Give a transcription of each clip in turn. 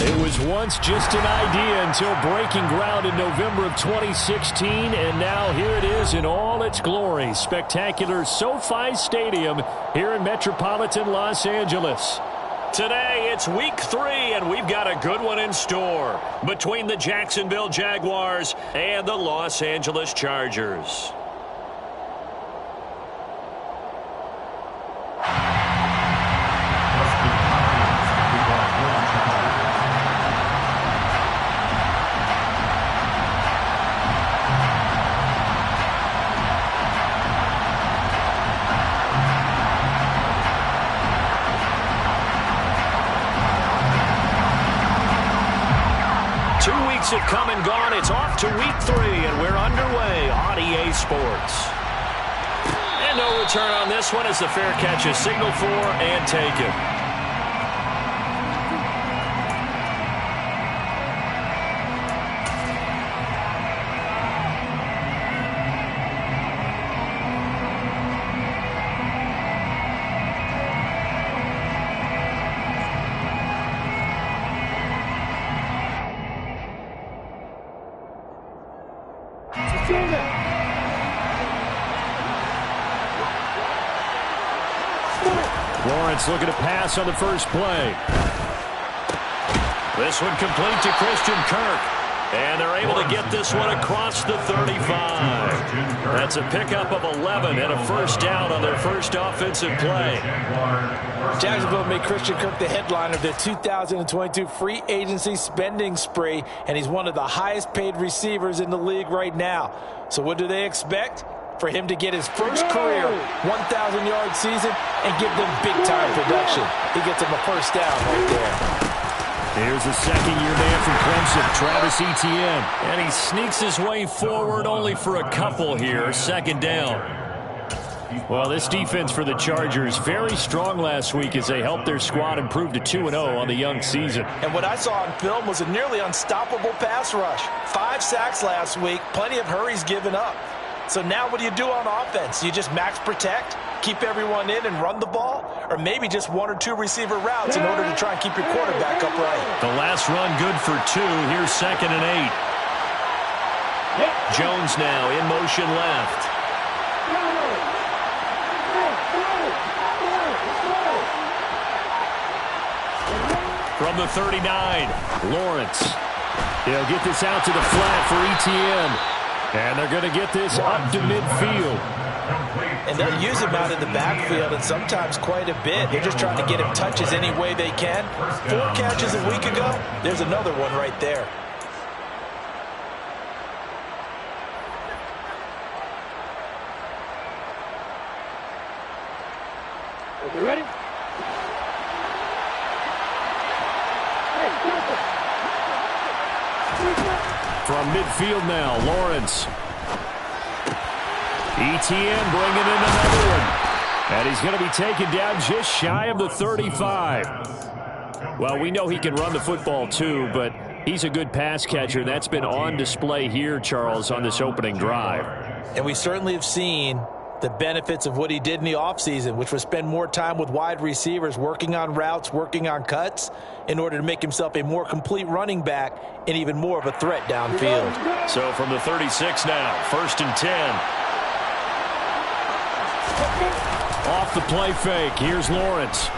It was once just an idea until breaking ground in November of 2016, and now here it is in all its glory. Spectacular SoFi Stadium here in metropolitan Los Angeles. Today, it's week 3, and we've got a good one in store between the Jacksonville Jaguars and the Los Angeles Chargers. 2 weeks have come and gone. It's off to week 3, and we're underway on EA Sports. And no return on this one as the fair catch is signaled for and taken. Lawrence looking to pass on the first play. This one complete to Christian Kirk. And they're able to get this one across the 35. That's a pickup of 11 and a first down on their first offensive play. Jacksonville made Christian Kirk the headline of their 2022 free agency spending spree, and he's one of the highest paid receivers in the league right now. So what do they expect? For him to get his first career 1,000-yard season and give them big-time production. He gets him a first down right there. Here's the second-year man from Clemson, Travis Etienne. And he sneaks his way forward only for a couple here. Second down. Well, this defense for the Chargers, very strong last week as they helped their squad improve to 2-0 on the young season. And what I saw on film was a nearly unstoppable pass rush. 5 sacks last week, plenty of hurries given up. So now what do you do on offense? You just max protect, keep everyone in and run the ball, or maybe just 1 or 2 receiver routes in order to try and keep your quarterback upright. The last run good for 2. Here's 2nd and 8. Jones now in motion left. From the 39, Lawrence. He'll get this out to the flat for Etienne. And they're going to get this up to midfield. And they'll use him out in the backfield, and sometimes quite a bit. They're just trying to get him touches any way they can. 4 catches a week ago. There's another one right there. Are you ready? From midfield now, Lawrence. Etienne bringing in another one. And he's going to be taken down just shy of the 35. Well, we know he can run the football too, but he's a good pass catcher. That's been on display here, Charles, on this opening drive. And we certainly have seen the benefits of what he did in the offseason, which was spend more time with wide receivers, working on routes, working on cuts, in order to make himself a more complete running back and even more of a threat downfield. So from the 36 now, 1st and 10. Off the play fake, here's Lawrence.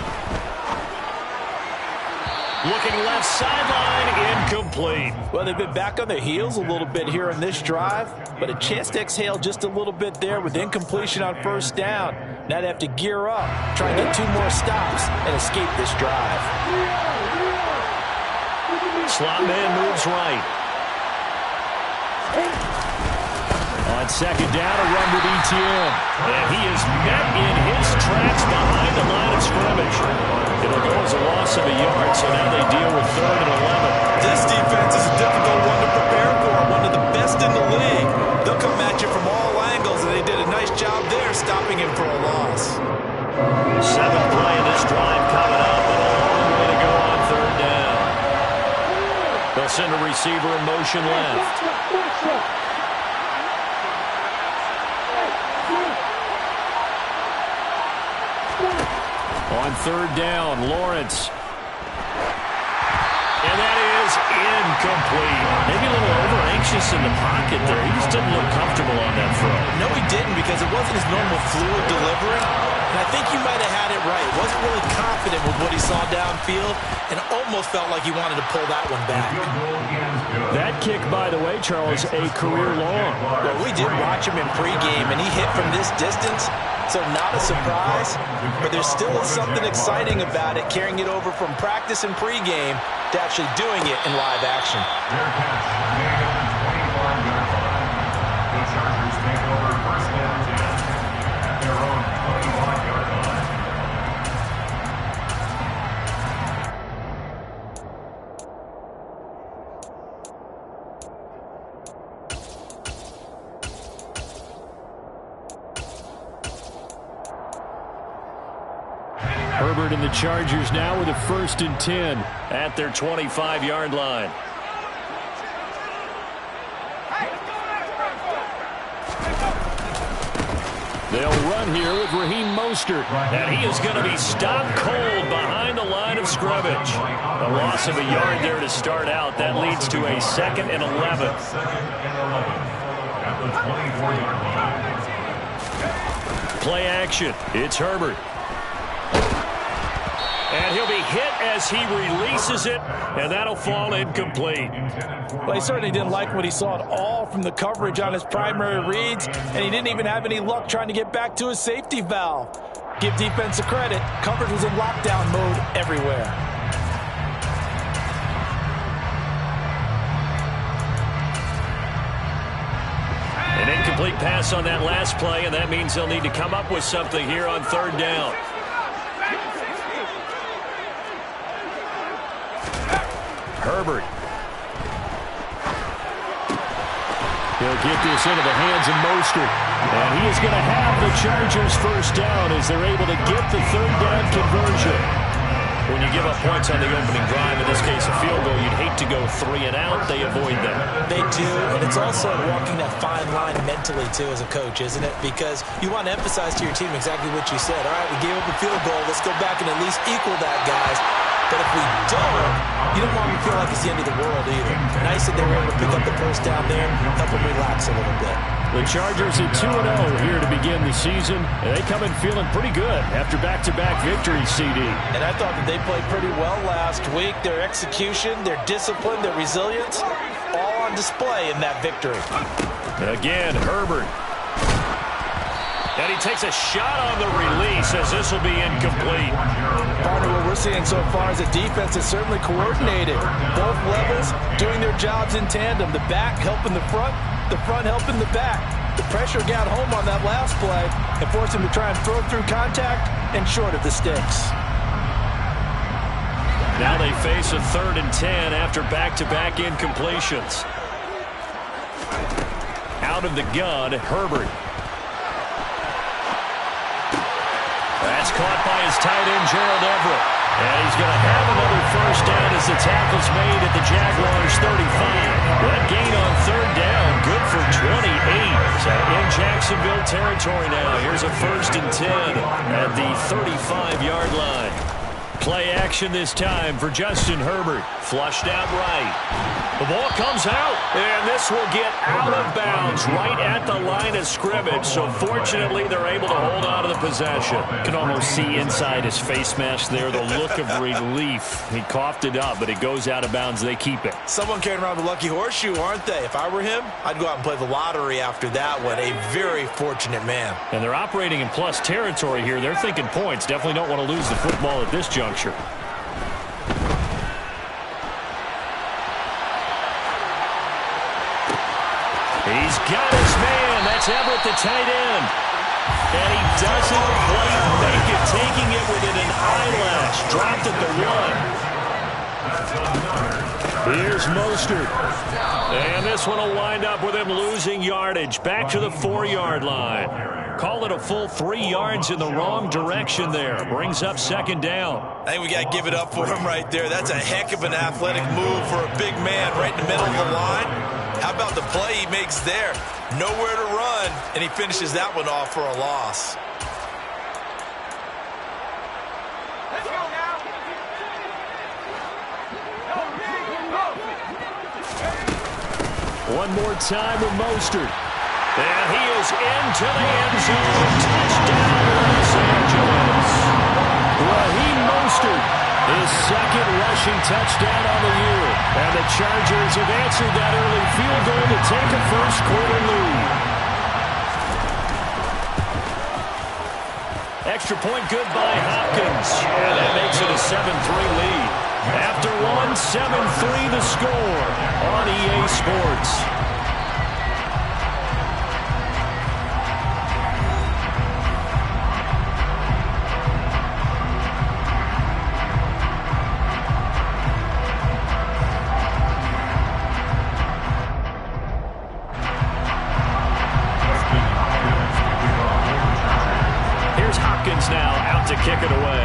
Looking left sideline, incomplete. Well, they've been back on their heels a little bit here in this drive, but a chance to exhale just a little bit there with incompletion on first down. Now they have to gear up, try and get 2 more stops and escape this drive. Slot man moves right. On 2nd down, a run with Etienne. And he is met in his tracks behind the line of scrimmage. It'll go as a loss of a yard, so now they deal with 3rd and 11. This defense is a difficult one to prepare for, one of the best in the league. They'll come at you from all angles, and they did a nice job there stopping him for a loss. 7th play of this drive coming up, and a long way to go on 3rd down. They'll send a receiver in motion left. On 3rd down, Lawrence. And that is incomplete. Maybe a little over-anxious in the pocket there. He just didn't look comfortable on that throw. No, he didn't, because it wasn't his normal fluid delivery. And I think you might have had it right. Wasn't really confident with what he saw downfield and almost felt like he wanted to pull that one back. That kick, by the way, Charles, a career long. Well, we did watch him in pregame, and he hit from this distance, so not a surprise. But there still is something exciting about it, carrying it over from practice and pregame to actually doing it in live action. The Chargers take over first down 10 at their own 25-yard line. Herbert and the Chargers now with a 1st and 10 at their 25-yard line. They'll run here with Raheem Mostert, and he is going to be stopped cold behind the line of scrimmage. A loss of a yard there to start out. That leads to a 2nd and 11. At the 24-yard line. Play action. It's Herbert. And he'll be hit as he releases it, and that'll fall incomplete. Well, he certainly didn't like what he saw at all from the coverage on his primary reads, and he didn't even have any luck trying to get back to his safety valve. Give defense a credit. Coverage was in lockdown mode everywhere. An incomplete pass on that last play, and that means they'll need to come up with something here on 3rd down. Herbert. He'll get this into the hands of Mostert. And he is going to have the Chargers 1st down as they're able to get the 3rd down conversion. When you give up points on the opening drive, in this case a field goal, you'd hate to go 3 and out. They avoid that. They do, and it's also walking that fine line mentally, too, as a coach, isn't it? Because you want to emphasize to your team exactly what you said. All right, we gave up a field goal. Let's go back and at least equal that, guys. But if we don't, you don't want them to feel like it's the end of the world either. Nice that they were able to pick up the 1st down there, help them relax a little bit. The Chargers at 2-0 here to begin the season. And they come in feeling pretty good after back-to-back victories, CD. And I thought that they played pretty well last week. Their execution, their discipline, their resilience, all on display in that victory. Again, Herbert. And he takes a shot on the release as this will be incomplete. Partner, what we're seeing so far is a defense that's certainly coordinated. Both levels doing their jobs in tandem. The back helping the front helping the back. The pressure got home on that last play and forced him to try and throw through contact and short of the sticks. Now they face a 3rd and 10 after back-to-back incompletions. Out of the gun, Herbert. That's caught by his tight end, Gerald Everett. And he's going to have another 1st down as the tackle's made at the Jaguars' 35. That gain on 3rd down, good for 28. In Jacksonville territory now. Here's a 1st and 10 at the 35-yard line. Play action this time for Justin Herbert. Flushed out right. The ball comes out, and this will get out of bounds right at the line of scrimmage. So fortunately, they're able to hold on to the possession. You can almost see inside his face mask there the look of relief. He coughed it up, but it goes out of bounds. They keep it. Someone carrying around the lucky horseshoe, aren't they? If I were him, I'd go out and play the lottery after that one. A very fortunate man. And they're operating in plus territory here. They're thinking points. Definitely don't want to lose the football at this juncture. He's got his man. That's Everett, the tight end. And he doesn't quite make it, taking it within an eyelash. Dropped at the 1. Here's Mostert. And this one will wind up with him losing yardage. Back to the 4-yard line. Call it a full 3 yards in the wrong direction there. Brings up 2nd down. I think we got to give it up for him right there. That's a heck of an athletic move for a big man right in the middle of the line. How about the play he makes there? Nowhere to run, and he finishes that one off for a loss. Let's go now. One more time with Mostert. And he is into the end zone. Touchdown, Los Angeles. Raheem Mostert, his second rushing touchdown on the year. And the Chargers have answered that early field goal to take a first-quarter lead. Extra point good by Hopkins. And that makes it a 7-3 lead. After one, 7-3 the score on EA Sports. Here's Hopkins now out to kick it away.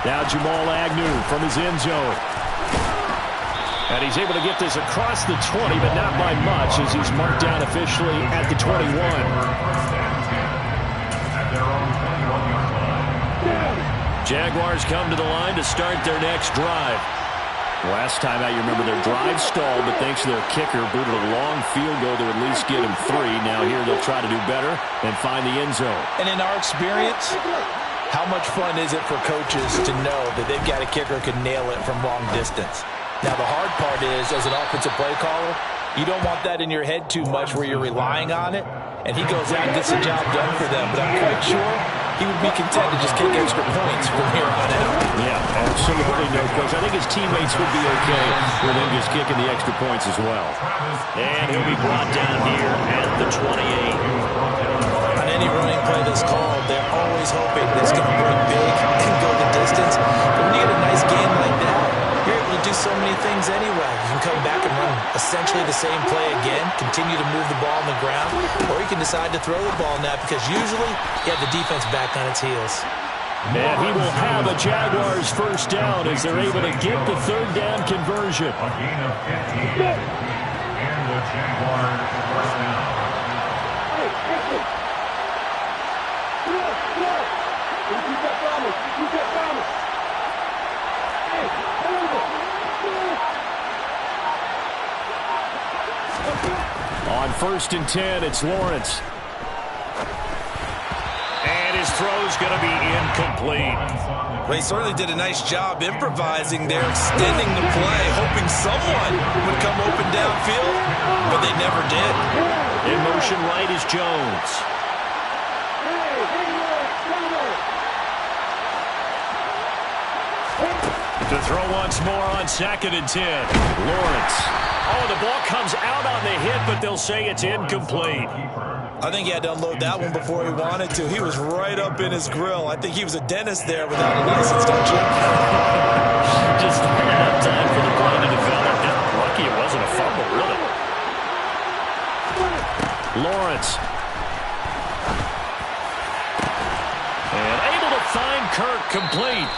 Now Jamal Agnew from his end zone. And he's able to get this across the 20, but not by much as he's marked down officially at the 21. Jaguars come to the line to start their next drive. Last time out, you remember their drive stalled, but thanks to their kicker, booted a long field goal to at least get him 3. Now here they'll try to do better and find the end zone. And in our experience, how much fun is it for coaches to know that they've got a kicker who can nail it from long distance? Now, the hard part is, as an offensive play caller, you don't want that in your head too much where you're relying on it, and he goes out and gets the job done for them. But I'm quite sure he would be content to just kick extra points from here on out. Yeah, absolutely no question. I think his teammates would be okay with him just kicking the extra points as well. And he'll be brought down here at the 28. On any running play that's called, they're always hoping that it's going to break big and go the distance. But when you get a nice game like that, you're able to do so many things anyway. You can come back and run essentially the same play again, continue to move the ball on the ground, or you can decide to throw the ball now because usually you have the defense back on its heels. And he will have a Jaguars first down as they're able to get the third down conversion. A gain of 15. And the Jaguars first down. On 1st and 10, it's Lawrence. And his throw's going to be incomplete. Well, he certainly did a nice job improvising there, extending the play, hoping someone would come open downfield, but they never did. In motion right is Jones. To throw once more on 2nd and 10. Lawrence. Oh, the ball comes out on the hit, but they'll say it's incomplete. I think he had to unload that one before he wanted to. He was right up in his grill. I think he was a dentist there without a license, don't you? Just not enough time for the play to develop. Lucky it wasn't a fumble, really. Lawrence. And able to find Kirk complete.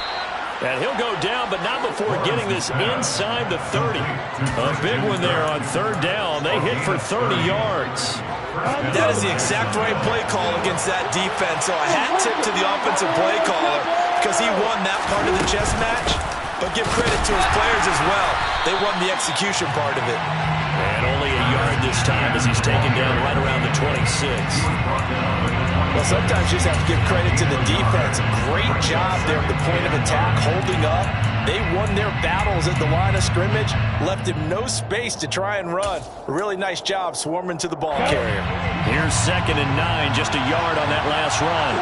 And he'll go down, but not before getting this inside the 30. A big one there on 3rd down. They hit for 30 yards. That is the exact right play call against that defense. So a hat tip to the offensive play caller because he won that part of the chess match. But give credit to his players as well. They won the execution part of it. And only a yard this time as he's taken down right around the 26. Well, sometimes you just have to give credit to the defense. Great job there at the point of attack, holding up. They won their battles at the line of scrimmage, left him no space to try and run. A really nice job swarming to the ball carrier. Here's 2nd and 9, just a yard on that last run.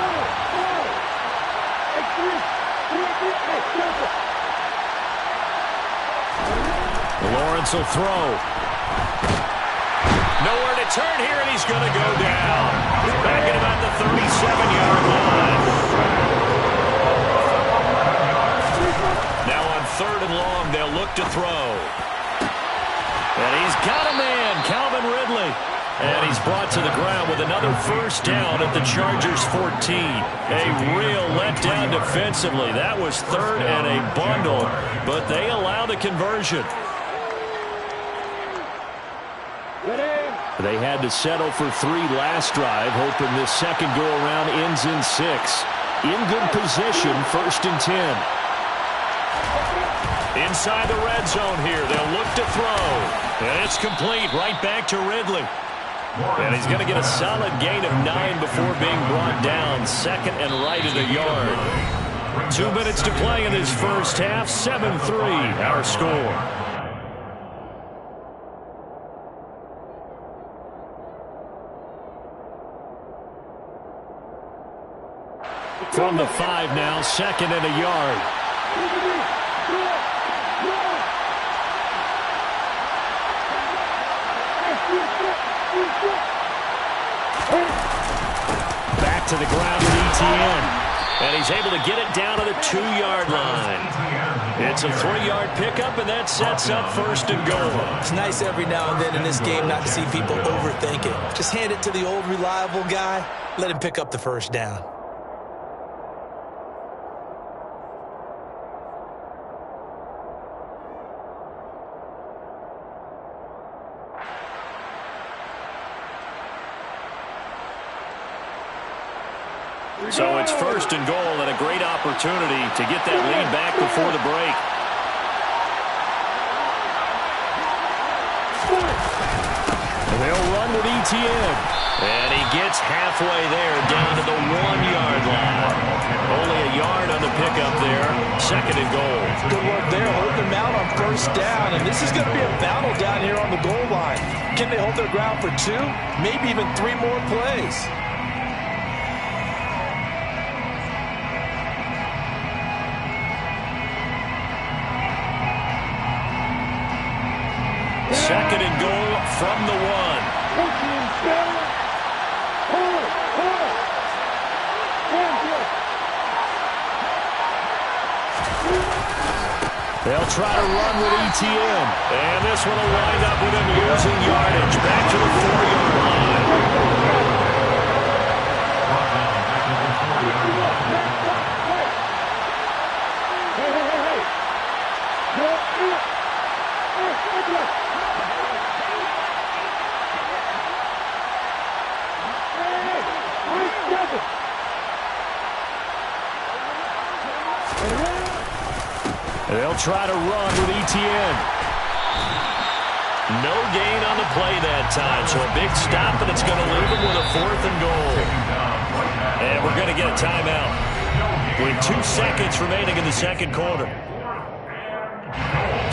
Lawrence will throw. Nowhere to turn here, and he's going to go down. Back at about the 37-yard line. Now on 3rd and long, they'll look to throw. And he's got a man, Calvin Ridley. And he's brought to the ground with another first down at the Chargers 14. A real letdown defensively. That was 3rd and a bundle, but they allow the conversion. They had to settle for 3 last drive, hoping this second go-around ends in 6. In good position, 1st and 10. Inside the red zone here. They'll look to throw. And it's complete right back to Ridley. And he's going to get a solid gain of 9 before being brought down. Second and right at a yard. 2 minutes to play in this first half. 7-3 our score. From the 5 now, second and a yard. Back to the ground with ETN. And he's able to get it down to the 2-yard line. It's a 3-yard pickup, and that sets up first and goal. It's nice every now and then in this game not to see people overthink it. Just hand it to the old reliable guy. Let him pick up the first down. So it's first and goal and a great opportunity to get that lead back before the break. And they'll run with ETN. And he gets halfway there down to the 1-yard line. Only a yard on the pickup there. Second and goal. Good work there, holding them out on first down. And this is going to be a battle down here on the goal line. Can they hold their ground for 2? Maybe even 3 more plays. Second and goal from the 1. They'll try to run with ETN. And this one will wind up with him losing yardage. Back to the 4-yard line. They'll try to run with ETN. No gain on the play that time, so a big stop, and it's going to leave them with a 4th and goal. And we're going to get a timeout with 2 seconds remaining in the second quarter.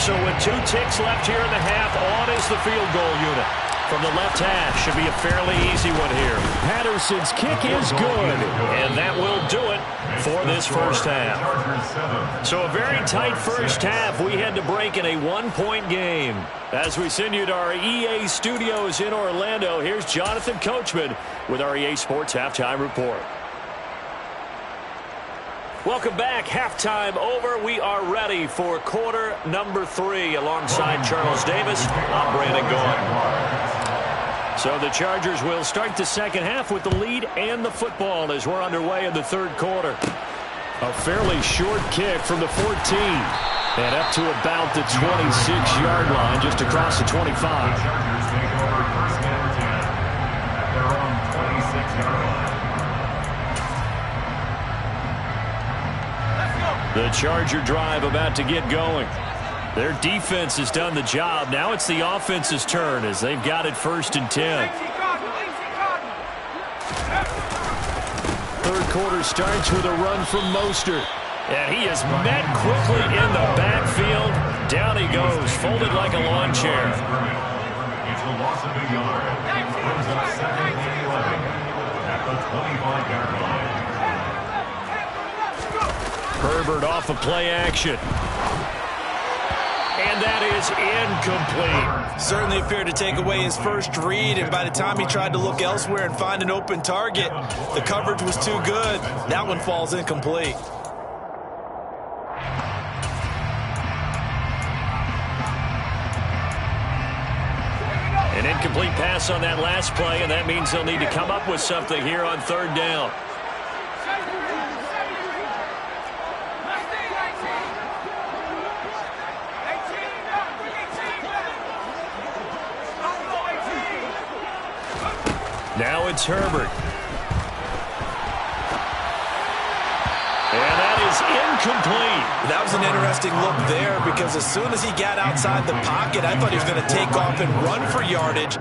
So with 2 ticks left here in the half, on is the field goal unit. From the left half, should be a fairly easy one here. Patterson's kick is good, and that will do it for this first half. So a very tight first half. We had to break in a 1-point game. As we send you to our EA studios in Orlando, here's Jonathan Coachman with our EA Sports Halftime Report. Welcome back. Halftime over. We are ready for quarter number 3. Alongside Charles Davis, I'm Brandon Gaughan. So the Chargers will start the second half with the lead and the football as we're underway in the third quarter. A fairly short kick from the 14. And up to about the 26-yard line, just across the 25. Chargers take over first and 10 at their own 26-yard line. The Charger drive about to get going. Their defense has done the job. Now it's the offense's turn as they've got it first and 10. Third quarter starts with a run from Mostert. And he is met quickly in the backfield. Down he goes, folded like a lawn chair. It's a loss of a yard. Brings up second and 11 at the 25-yard line. Herbert off of play action. And that is incomplete. Certainly appeared to take away his first read, and by the time he tried to look elsewhere and find an open target, the coverage was too good. That one falls incomplete. An incomplete pass on that last play, and that means they'll need to come up with something here on third down. Now it's Herbert. And that is incomplete. That was an interesting look there because as soon as he got outside the pocket, I thought he was going to take off and run for yardage.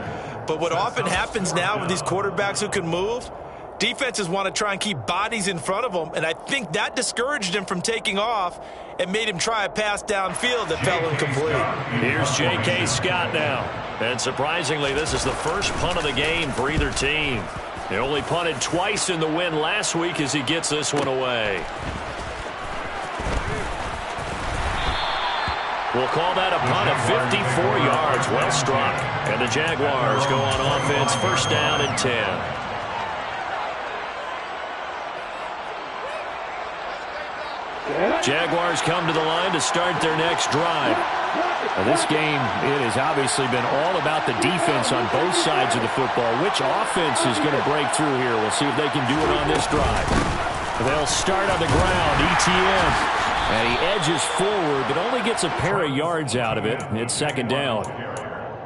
But what often happens now with these quarterbacks who can move, defenses want to try and keep bodies in front of them, and I think that discouraged him from taking off and made him try a pass downfield that fell incomplete. Here's J.K. Scott now. And surprisingly, this is the first punt of the game for either team. They only punted twice in the win last week as he gets this one away. We'll call that a punt of 54 yards. Well struck. And the Jaguars go on offense, first down and 10. Jaguars come to the line to start their next drive. Now this game, it has obviously been all about the defense on both sides of the football. Which offense is going to break through here? We'll see if they can do it on this drive. They'll start on the ground. ETN. And he edges forward, but only gets a pair of yards out of it. It's second down.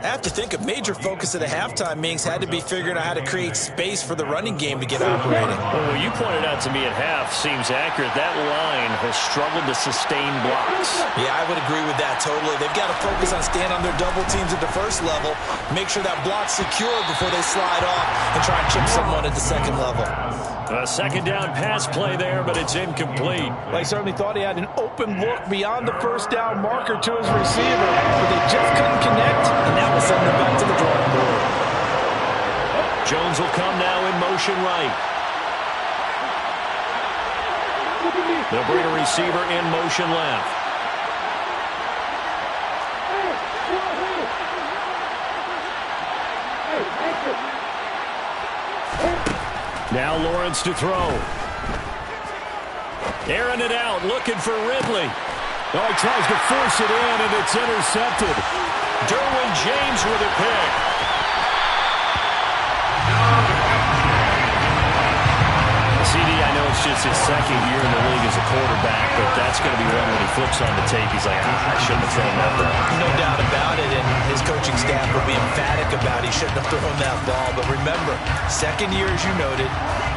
I have to think a major focus at a halftime meetings had to be figuring out how to create space for the running game to get operating. Well, what you pointed out to me at half seems accurate. That line has struggled to sustain blocks. Yeah, I would agree with that totally. They've got to focus on staying on their double teams at the first level, make sure that block's secure before they slide off and try and chip someone at the second level. A second down pass play there, but it's incomplete. Well, he certainly thought he had an open look beyond the first down marker to his receiver, but they just couldn't connect, and that will send them back to the drawing board. Jones will come now in motion right. They'll bring a receiver in motion left. Now Lawrence to throw. Airing it out, looking for Ridley. Oh, he tries to force it in, and it's intercepted. Derwin James with a pick. CD, I know it's just his second year in the league as a quarterback, but that's going to be one when he flips on the tape. He's like, I shouldn't have thrown that ball. No doubt about it, and his coaching staff will be emphatic about he shouldn't have thrown that ball. But remember, second year, as you noted,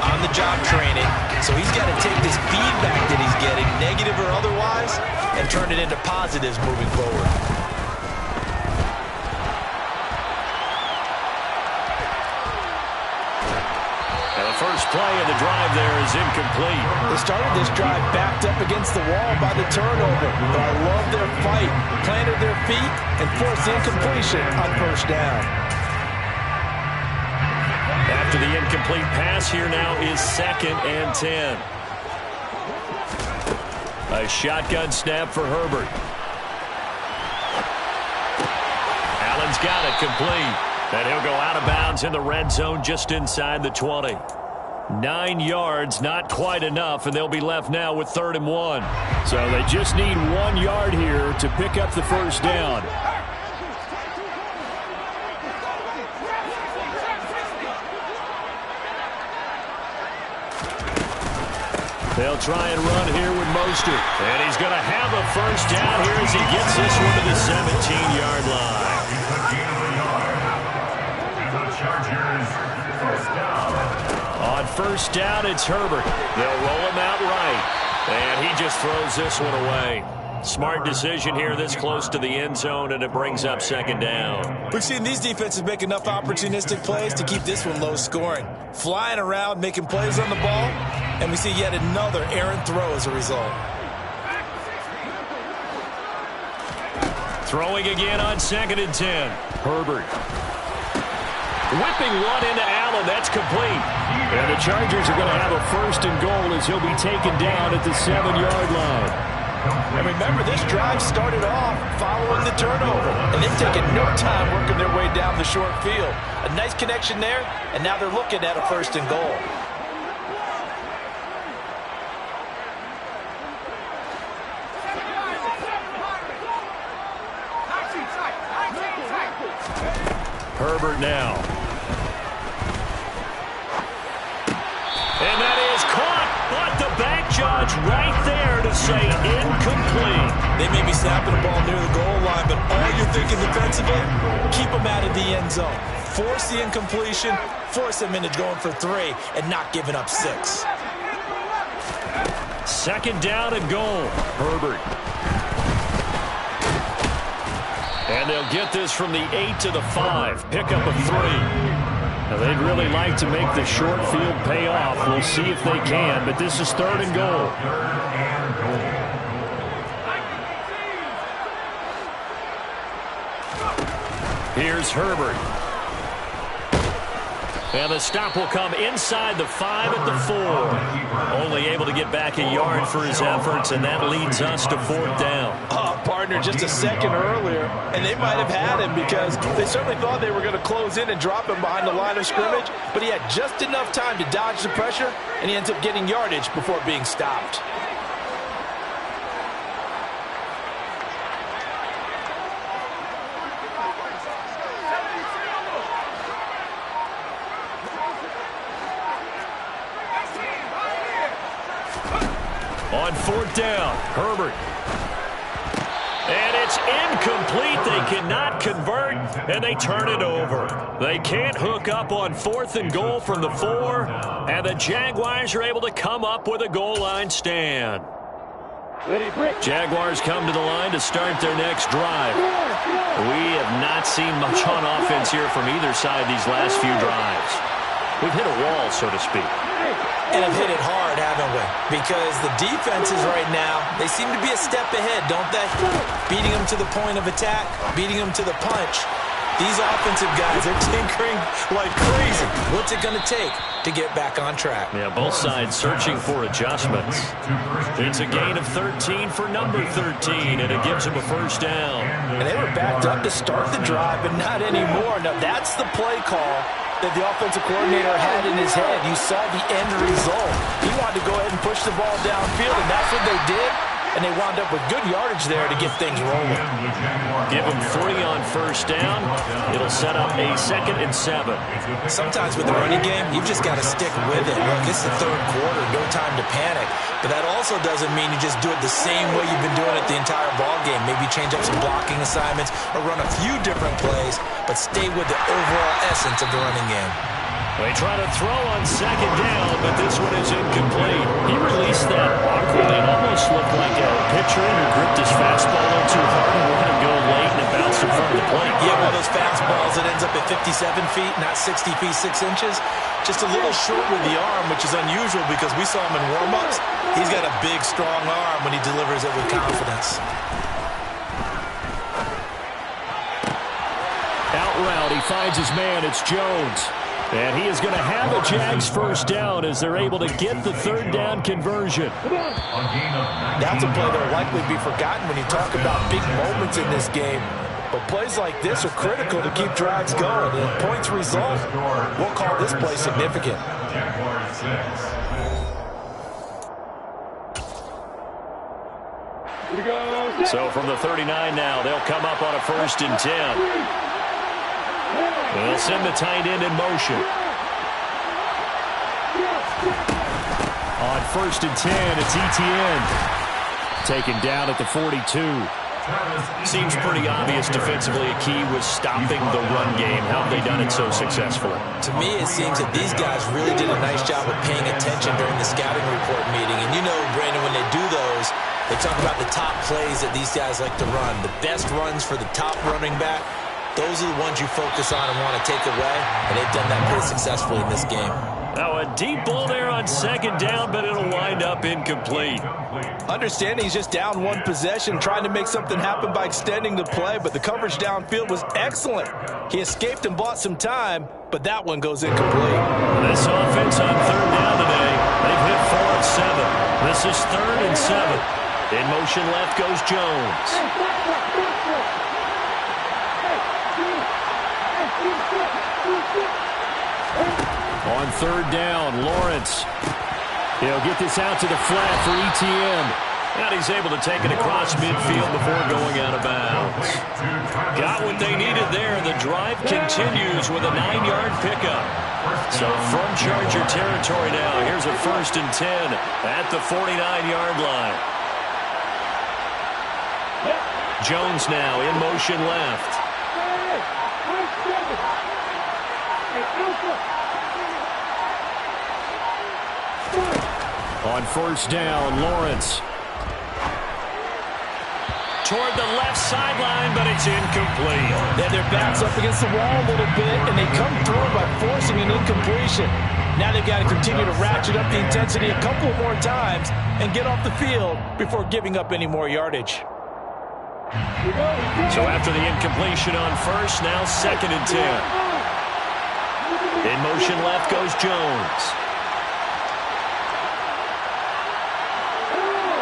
on-the-job training, so he's got to take this feedback that he's getting, negative or otherwise, and turn it into positives moving forward. First play of the drive there is incomplete. They started this drive backed up against the wall by the turnover, but I love their fight, planted their feet, and forced incompletion on first down. After the incomplete pass, here now is second and 10. A shotgun snap for Herbert. Allen's got it complete. And he'll go out of bounds in the red zone just inside the 20. 9 yards, not quite enough, and they'll be left now with 3rd and 1. So they just need 1 yard here to pick up the first down. They'll try and run here with Mostert. And he's going to have a first down here as he gets this one to the 17-yard line. On first down, it's Herbert. They'll roll him out right. And he just throws this one away. Smart decision here this close to the end zone, and it brings up second down. We've seen these defenses make enough opportunistic plays to keep this one low scoring. Flying around, making plays on the ball, and we see yet another errant throw as a result. Throwing again on 2nd and 10. Herbert. Whipping one into Allen. That's complete. And the Chargers are going to have a 1st and goal as he'll be taken down at the 7-yard line. And remember, this drive started off following the turnover, and they've taken no time working their way down the short field. A nice connection there, and now they're looking at a 1st and goal. Herbert now. And that is caught, but the back judge right there to say incomplete. They may be snapping the ball near the goal line, but all you're thinking defensively, keep them out of the end zone. Force the incompletion, force them into going for 3, and not giving up 6. Second down and goal. Herbert. And they'll get this from the 8 to the 5. Pick up a 3. Now, they'd really like to make the short field pay off. We'll see if they can, but this is 3rd and goal. Here's Herbert. And the stop will come inside the 5 at the 4. Only able to get back a yard for his efforts, and that leads us to 4th down. Partner, just a second earlier, and they might have had him because they certainly thought they were going to close in and drop him behind the line of scrimmage, but he had just enough time to dodge the pressure, and he ends up getting yardage before being stopped. On 4th down, Herbert. And it's incomplete. They cannot convert, and they turn it over. They can't hook up on 4th and goal from the 4, and the Jaguars are able to come up with a goal line stand. Jaguars come to the line to start their next drive. We have not seen much on offense here from either side these last few drives. We've hit a wall, so to speak. And have hit it hard, haven't we? Because the defenses right now, they seem to be a step ahead, don't they? Beating them to the point of attack, beating them to the punch. These offensive guys are tinkering like crazy. What's it going to take to get back on track? Yeah, both sides searching for adjustments. It's a gain of 13 for number 13, and it gives them a 1st down. And they were backed up to start the drive, but not anymore. Now, that's the play call that the offensive coordinator had in his head. You saw the end result. He wanted to go ahead and push the ball downfield, and that's what they did. And they wound up with good yardage there to get things rolling. Give them 3 on 1st down. It'll set up a 2nd and 7. Sometimes with the running game, you've just got to stick with it. Look, it's the 3rd quarter, no time to panic. But that also doesn't mean you just do it the same way you've been doing it the entire ball game. Maybe change up some blocking assignments or run a few different plays, but stay with the overall essence of the running game. They try to throw on 2nd down, but this one is incomplete. He released that awkwardly. It almost looked like a pitcher who gripped his fastball a little too hard and let it go late, and it bounced in front of the plate. Yeah, one of those fastballs that ends up at 57 feet, not 60 feet, 6 inches. Just a little short with the arm, which is unusual because we saw him in warm-ups. He's got a big, strong arm when he delivers it with confidence. Out route, he finds his man. It's Jones. And he is going to have a Jags 1st down as they're able to get the 3rd down conversion. That's a play that will likely be forgotten when you talk about big moments in this game. But plays like this are critical to keep drives going. And points result, we'll call this play significant. So from the 39 now, they'll come up on a 1st and 10. They'll send the tight end in motion. On 1st and 10, it's Etienne. Taken down at the 42. Seems pretty obvious defensively a key was stopping the run game. How have they done it so successfully? To me, it seems that these guys really did a nice job of paying attention during the scouting report meeting. And you know, Brandon, when they do those, they talk about the top plays that these guys like to run. The best runs for the top running back. Those are the ones you focus on and want to take away, and they've done that pretty successfully in this game. Now a deep ball there on 2nd down, but it'll wind up incomplete. Understanding he's just down one possession, trying to make something happen by extending the play, but the coverage downfield was excellent. He escaped and bought some time, but that one goes incomplete. This offense on 3rd down today, they've hit 4 of 7. This is 3rd and 7. In motion left goes Jones. On 3rd down, Lawrence. He'll get this out to the flat for Etienne. And he's able to take it across midfield before going out of bounds. Got what they needed there. The drive continues with a 9-yard pickup. So from Charger territory now, here's a 1st and 10 at the 49-yard line. Jones now in motion left. On first down, Lawrence. Toward the left sideline, but it's incomplete. Yeah, their back's up against the wall a little bit, and they come through by forcing an incompletion. Now they've got to continue to ratchet up the intensity a couple more times and get off the field before giving up any more yardage. So after the incompletion on first, now 2nd and 10. In motion left goes Jones.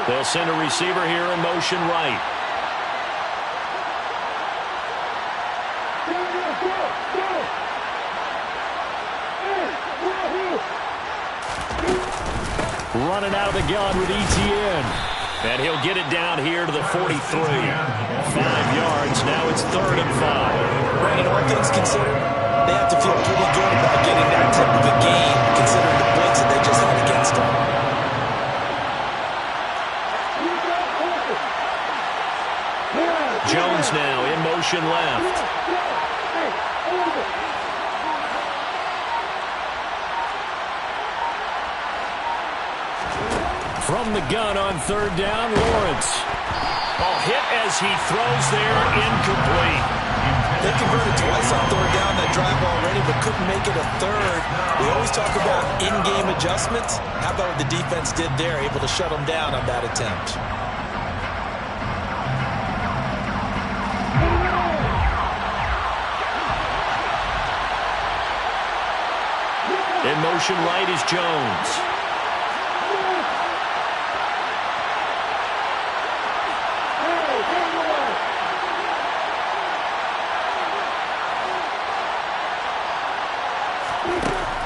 They'll send a receiver here in motion right. Running out of the gun with Etienne. And he'll get it down here to the 43. 5 yards. Now it's 3rd and 5. Brandon, all things considered, they have to feel pretty good about getting that type of a gain, considering the blitz that they just had against them. Jones now in motion left. From the gun on 3rd down, Lawrence. Oh, hit as he throws there, incomplete. They converted twice on 3rd down that drive already, but couldn't make it a 3rd. We always talk about in-game adjustments. How about what the defense did there, able to shut them down on that attempt? In motion right is Jones.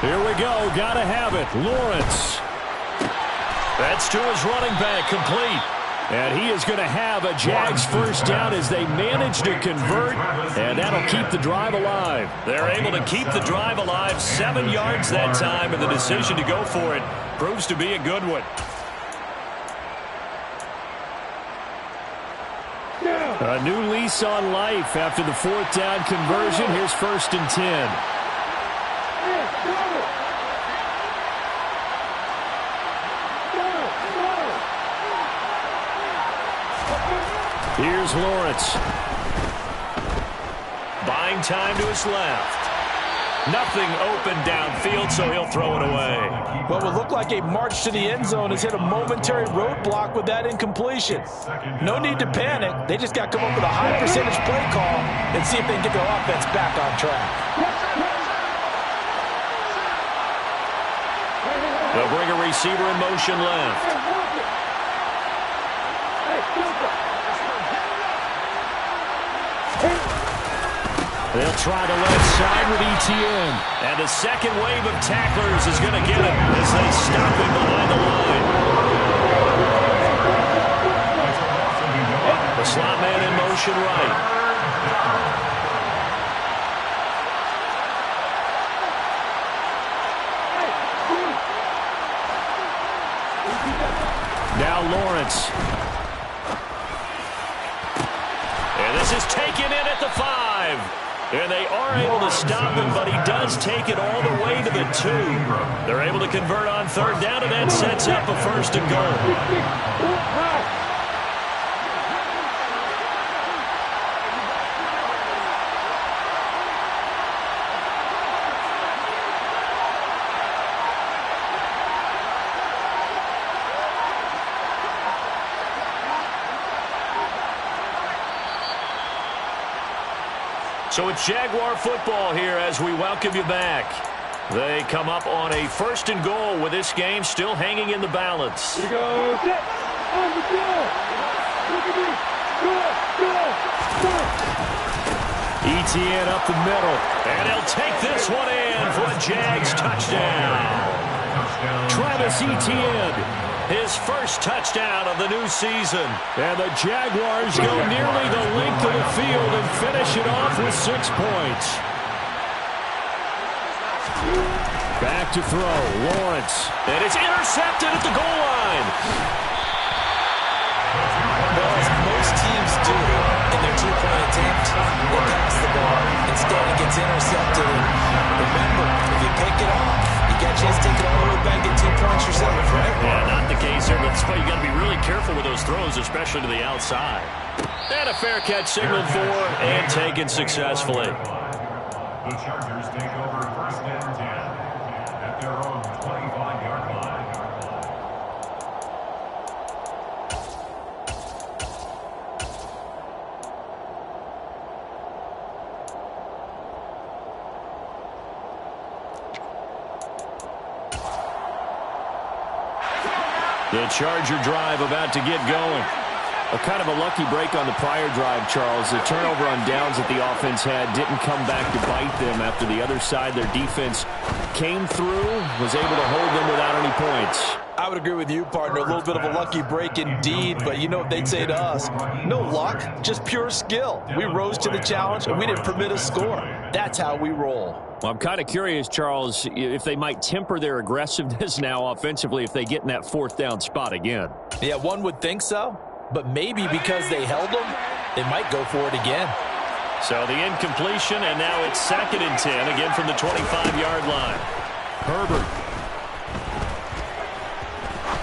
Here we go. Gotta have it. Lawrence. That's to his running back. Complete. And he is going to have a Jags first down as they manage to convert. And that'll keep the drive alive. They're able to keep the drive alive. 7 yards that time. And the decision to go for it proves to be a good one. A new lease on life after the 4th down conversion. Here's 1st and 10. Here's Lawrence. Buying time to his left. Nothing open downfield, so he'll throw it away. What would look like a march to the end zone has hit a momentary roadblock with that incompletion. No need to panic. They just got to come up with a high percentage play call and see if they can get their offense back on track. They'll bring a receiver in motion left. They'll try the left side with Etienne. And a second wave of tacklers is going to get him as they stop him behind the line. The slot man in motion right. Now Lawrence. And this is taken in at the 5. And they are able to stop him, but he does take it all the way to the 2. They're able to convert on 3rd down, and that sets up a 1st and goal. So it's Jaguar football here as we welcome you back. They come up on a 1st and goal with this game still hanging in the balance. Here we go. Set. On the field. Look at me. Go. Etienne up the middle. And he'll take this one in for a Jags touchdown. Travis Etienne. His first touchdown of the new season. And the Jaguars go nearly the length of the field and finish it off with 6 points. Back to throw. Lawrence. And it's intercepted at the goal line. Well, as most teams do in their 2-point attempt, they pass the ball. Instead, it gets intercepted. And remember, if you pick it off, you get a chance to take it all the way back and get 2 points yourself, right? Yeah, not the case here. That's why you got to be really careful with those throws, especially to the outside. And a fair catch signaled for and taken successfully. The Chargers take over first and 10 at their own 25-yard line. The Charger drive about to get going. Kind of a lucky break on the prior drive, Charles. The turnover on downs that the offense had didn't come back to bite them after the other side. Their defense came through, was able to hold them without any points. I would agree with you, partner. A little bit of a lucky break indeed, but you know what they'd say to us? No luck, just pure skill. We rose to the challenge, and we didn't permit a score. That's how we roll. Well, I'm kind of curious, Charles, if they might temper their aggressiveness now offensively if they get in that fourth down spot again. Yeah, one would think so, but maybe because they held them, they might go for it again. So the incompletion, and now it's 2nd and 10, again from the 25-yard line. Herbert.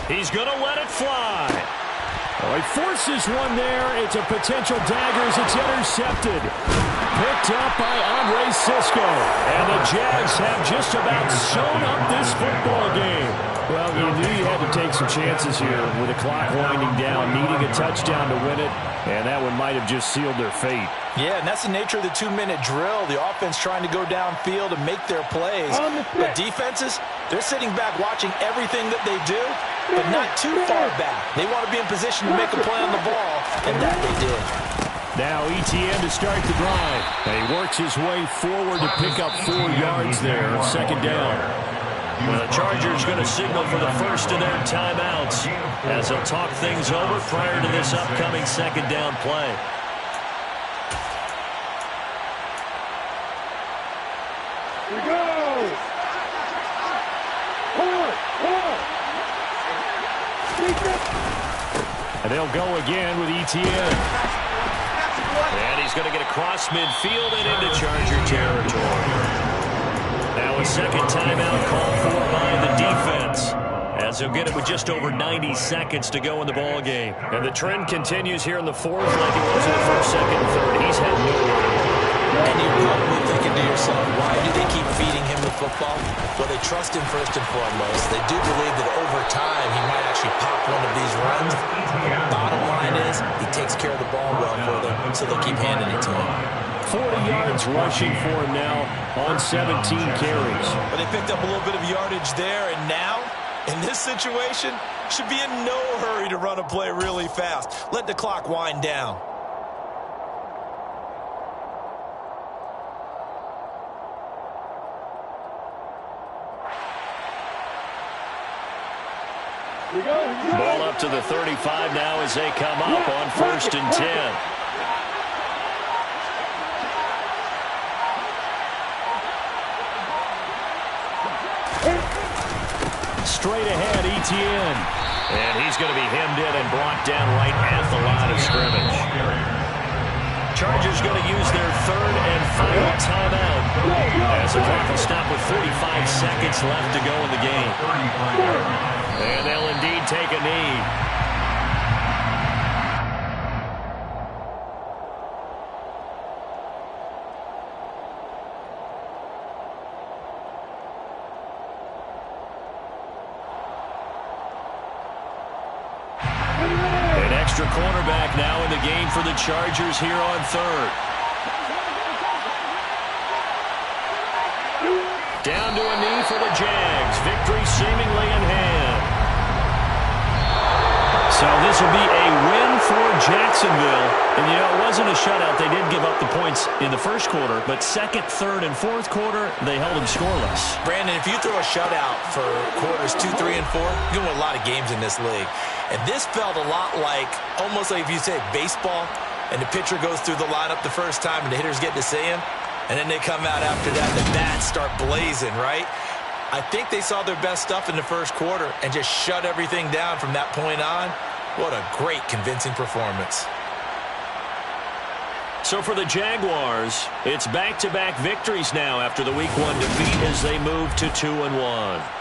He's going to let it fly. Oh, he forces one there. It's a potential dagger as it's intercepted. Picked up by Andre Cisco. And the Jags have just about sewn up this football game. Well, you knew you had to take some chances here with the clock winding down, needing a touchdown to win it, and that one might have just sealed their fate. Yeah, and that's the nature of the 2-minute drill. The offense trying to go downfield and make their plays. But defenses, they're sitting back watching everything that they do, but not too far back. They want to be in position to make a play on the ball, and that they did. Now ETN to start the drive. And he works his way forward to pick up 4 yards there on 2nd down. Well, the Chargers going to signal for the first of their timeouts as they'll talk things over prior to this upcoming 2nd down play. Here we go! And they'll go again with ETN. And he's going to get across midfield and into Charger territory. Now a 2nd timeout called for by the defense, as they'll get it with just over 90 seconds to go in the ball game. And the trend continues here in the 4th like it was in the 1st, 2nd, and 3rd. He's had no worry. And you're probably thinking to yourself, why do they keep feeding him the football? Well, they trust him first and foremost. They do believe that over time he might actually pop one of these runs. Bottom line is he takes care of the ball well for them, so they'll keep handing it to him. 40 yards rushing for him now on 17 carries. But they picked up a little bit of yardage there, and now, in this situation, should be in no hurry to run a play really fast. Let the clock wind down. Ball up to the 35 now as they come up on 1st and 10. Straight ahead, ETN. And he's going to be hemmed in and brought down right at the line of scrimmage. Chargers going to use their 3rd and final timeout as the clock will stop with 45 seconds left to go in the game. And they'll indeed take a knee. An extra cornerback now in the game for the Chargers here on 3rd. Down to a knee for the Jags. Victory seemingly in hand. So this will be a win for Jacksonville. And, you know, it wasn't a shutout. They did give up the points in the 1st quarter, but 2nd, 3rd, and 4th quarter, they held them scoreless. Brandon, if you throw a shutout for quarters 2, 3, and 4, you're going to win a lot of games in this league. And this felt a lot like, almost like if you say baseball, and the pitcher goes through the lineup the first time, and the hitters get to see him, and then they come out after that, and the bats start blazing, right? I think they saw their best stuff in the 1st quarter and just shut everything down from that point on. What a great, convincing performance. So for the Jaguars, it's back-to-back victories now after the Week 1 defeat as they move to 2-1.